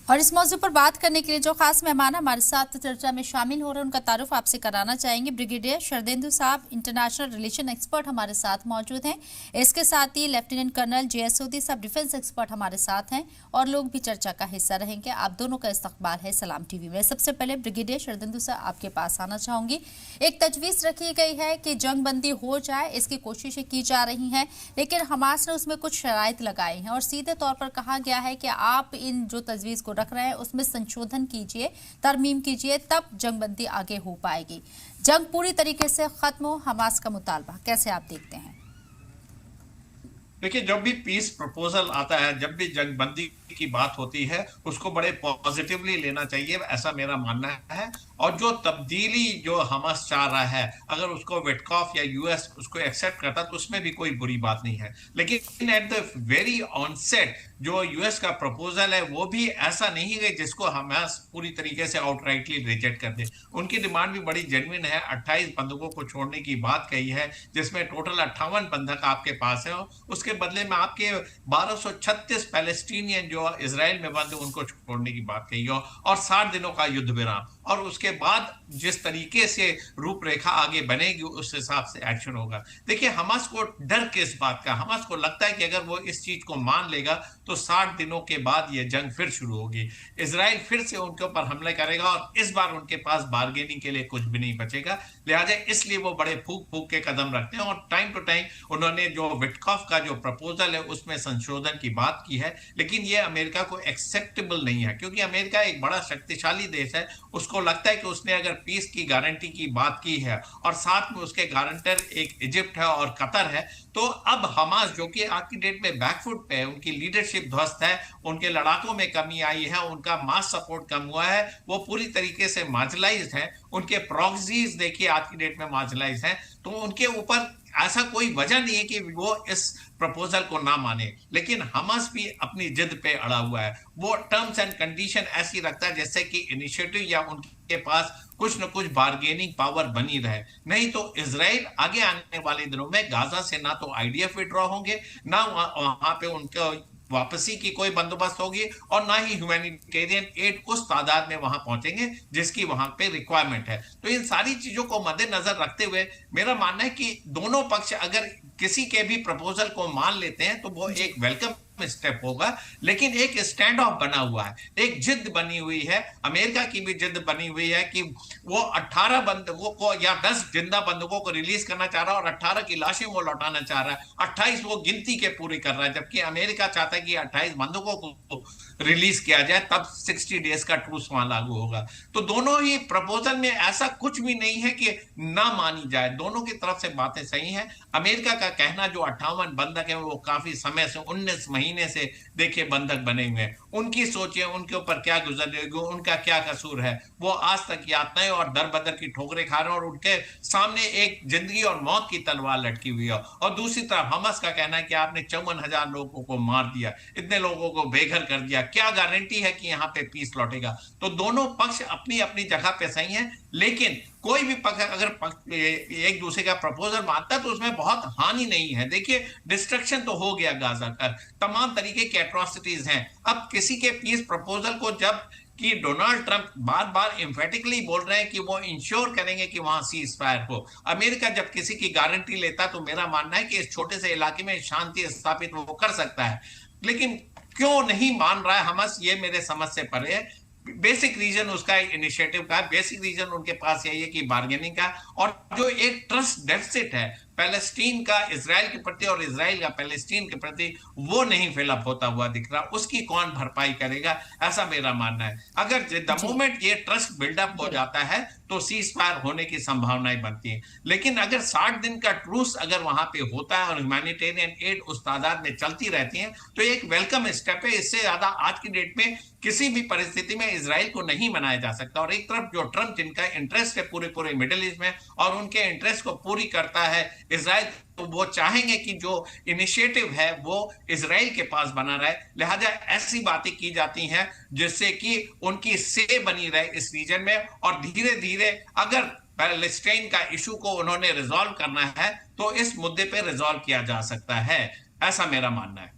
और इस मौजू पर बात करने के लिए जो खास मेहमान हमारे साथ चर्चा में शामिल हो रहे हैं उनका तारुफ आपसे कराना चाहेंगे। ब्रिगेडियर शरदेंदु साहब, इंटरनेशनल रिलेशन एक्सपर्ट हमारे साथ मौजूद हैं। इसके साथ ही लेफ्टिनेंट कर्नल जे.एस. सोधी सब डिफेंस एक्सपर्ट हमारे साथ हैं और लोग भी चर्चा का हिस्सा रहेंगे। आप दोनों का इस्तकबाल है सलाम टीवी में। सबसे पहले ब्रिगेडियर शरदेंदु साहब आपके पास आना चाहूंगी। एक तजवीज़ रखी गई है कि जंग बंदी हो जाए, इसकी कोशिशें की जा रही हैं, लेकिन हमास ने उसमें कुछ शराइत लगाई हैं और सीधे तौर पर कहा गया है कि आप इन जो तजवीज़ को रख रहे हैं उसमें संशोधन कीजिए, तरमीम कीजिए, तब जंगबंदी आगे हो पाएगी। जंग पूरी तरीके से खत्म हो, हमास का मुतालबा कैसे आप देखते हैं? देखिए, जब भी पीस प्रपोजल आता है, जब भी जंगबंदी की बात होती है, उसको बड़े पॉजिटिवली लेना चाहिए, ऐसा मेरा मानना है। और जो तब्दीली जो हमास चाह रहा है, अगर उसको विटकॉफ या यूएस उसको एक्सेप्ट करता तो उसमें भी कोई बुरी बात नहीं है। लेकिन एट द वेरी ऑनसेट जो यूएस का प्रपोजल है वो भी ऐसा नहीं है जिसको हमास पूरी तरीके से आउटराइटली रिजेक्ट कर दे। उनकी डिमांड भी बड़ी जेन्युइन है। 28 बंधकों को छोड़ने की बात कही है, जिसमें टोटल 58 बंधक आपके पास है। उसके बदले में आपके 1236 पैलेस्टीनियन जो इसराइल में बंद उनको छोड़ने की बात कही हो, और 60 दिनों का युद्ध विराम। और उसके बाद जिस तरीके से रूपरेखा आगे बनेगी उस हिसाब से एक्शन होगा। देखिए, हमास को डर किस बात का? हमास को लगता है कि अगर वो इस चीज को मान लेगा तो 60 दिनों के बाद ये जंग फिर शुरू होगी, इसराइल फिर से उनके ऊपर हमले करेगा और इस बार उनके पास बार्गेनिंग के लिए कुछ भी नहीं बचेगा। लिहाजा इसलिए वो बड़े फूक फूक के कदम रखते हैं और टाइम टू टाइम उन्होंने जो विटकॉफ का जो प्रपोजल है उसमें संशोधन की बात की है। लेकिन ये अमेरिका को एक्सेप्टेबल नहीं है, क्योंकि अमेरिका एक बड़ा शक्तिशाली देश है। उसको लगता है कि उसने अगर पीस की गारंटी की बात की है और साथ में उसके गारंटर एक इजिप्ट है और कतर है, तो अब हमास जो कि आज की डेट में बैकफुट पे है, उनकी लीडरशिप ध्वस्त है, उनके लड़ाकों में कमी आई है, उनका मास सपोर्ट कम हुआ है, वो पूरी तरीके से मार्जिनलाइज्ड है, उनके प्रॉक्सीज देखिए आज की डेट में मार्जिनलाइज्ड है। तो उनके ऊपर ऐसा कोई वजह नहीं है कि वो इस प्रपोजल को ना माने। लेकिन हमास भी अपनी जिद पे अड़ा हुआ है। वो टर्म्स एंड कंडीशन ऐसी रखता है जैसे कि इनिशिएटिव या उनके पास कुछ न कुछ बार्गेनिंग पावर बनी रहे। नहीं तो इसराइल आगे आने वाले दिनों में गाजा से ना तो आईडीएफ विड्रॉ होंगे, ना वहां पे उनका वापसी की कोई बंदोबस्त होगी, और ना ही ह्यूमैनिटेरियन एड उस तादाद में वहां पहुंचेंगे जिसकी वहां पे रिक्वायरमेंट है। तो इन सारी चीजों को मद्देनजर रखते हुए मेरा मानना है कि दोनों पक्ष अगर किसी के भी प्रपोजल को मान लेते हैं तो वो एक वेलकम स्टेप होगा। लेकिन एक स्टैंड ऑफ बना हुआ है, एक जिद बनी हुई है, अमेरिका की भी जिद बनी हुई है कि वो 18 बंदकों को या 10 जिंदा बंदकों को रिलीज करना चाह रहा है और 18 की लाशें वो लौटाना चाह रहा है। 28 वो गिनती के पूरी कर रहा है, जबकि अमेरिका चाहता है कि 28 बंदकों को रिलीज किया जाए, तब 60 डेज का ट्रूस वहां लागू होगा। तो दोनों ही प्रपोजल में ऐसा कुछ भी नहीं है कि ना मानी जाए, दोनों की तरफ से बातें सही हैं। अमेरिका का कहना जो 58 बंधक है वो काफी समय से 19 महीने से देखिए बंधक बने हुए हैं, उनकी सोचिए उनके ऊपर क्या गुजर रही, उनका क्या कसूर है। वो आज तक यातनाएं और दर बदर की ठोकरें खा रहे हैं और उनके सामने एक जिंदगी और मौत की तलवार लटकी हुई है। और दूसरी तरफ हमास का कहना है कि आपने 54,000 लोगों को मार दिया, इतने लोगों को बेघर कर दिया, क्या गारंटी है कि यहाँ पे पीस लौटेगा? तो दोनों पक्ष अपनी अपनी जगह पे सही हैं, लेकिन कोई भी पक्ष अगर एक दूसरे का प्रपोजल मानता है तो उसमें बहुत हानि नहीं है। देखिए, डिस्ट्रक्शन तो हो गया गाजा का, तमाम तरीके की एट्रोसिटीज हैं। अब किसी के पीस प्रपोजल को जब कि डोनाल्ड ट्रंप बार बार एम्फेटिकली बोल रहे हैं कि वो इंश्योर करेंगे कि वहां सीज फायर हो, अमेरिका जब किसी की गारंटी लेता तो मेरा मानना है कि इस छोटे से इलाके में शांति स्थापित वो कर सकता है। लेकिन क्यों नहीं मान रहा है हमास, ये मेरे समझ से परे है। बेसिक रीजन उसका इनिशिएटिव का, बेसिक रीजन उनके पास यही है कि बार्गेनिंग का, और जो एक ट्रस्ट डेफिसिट है पैलेस्टीन का इसराइल के प्रति और इसराइल का पैलेस्टीन के प्रति, वो नहीं फिलअप होता हुआ दिख रहा। उसकी कौन भरपाई करेगा, ऐसा मेरा मानना है। अगर द मोमेंट ये ट्रस्ट बिल्डअप हो जाता है तो सीज फायर होने की संभावनाएं बनती हैं। लेकिन अगर 60 दिन का ट्रूस अगर वहां पे होता है और ह्यूमैनिटेरियन एड उस तादाद में चलती रहती है तो एक वेलकम स्टेप है। इससे ज्यादा आज की डेट में किसी भी परिस्थिति में इसराइल को नहीं बनाया जा सकता। और एक तरफ जो ट्रंप, जिनका इंटरेस्ट है पूरे पूरे मिडिल ईस्ट में और उनके इंटरेस्ट को पूरी करता है इसराइल, तो वो चाहेंगे कि जो इनिशिएटिव है वो इसराइल के पास बना रहे। लिहाजा ऐसी बातें की जाती हैं जिससे कि उनकी से बनी रहे इस रीजन में, और धीरे धीरे अगर पैलेस्टाइन का इशू को उन्होंने रिजॉल्व करना है तो इस मुद्दे पे रिजॉल्व किया जा सकता है, ऐसा मेरा मानना है।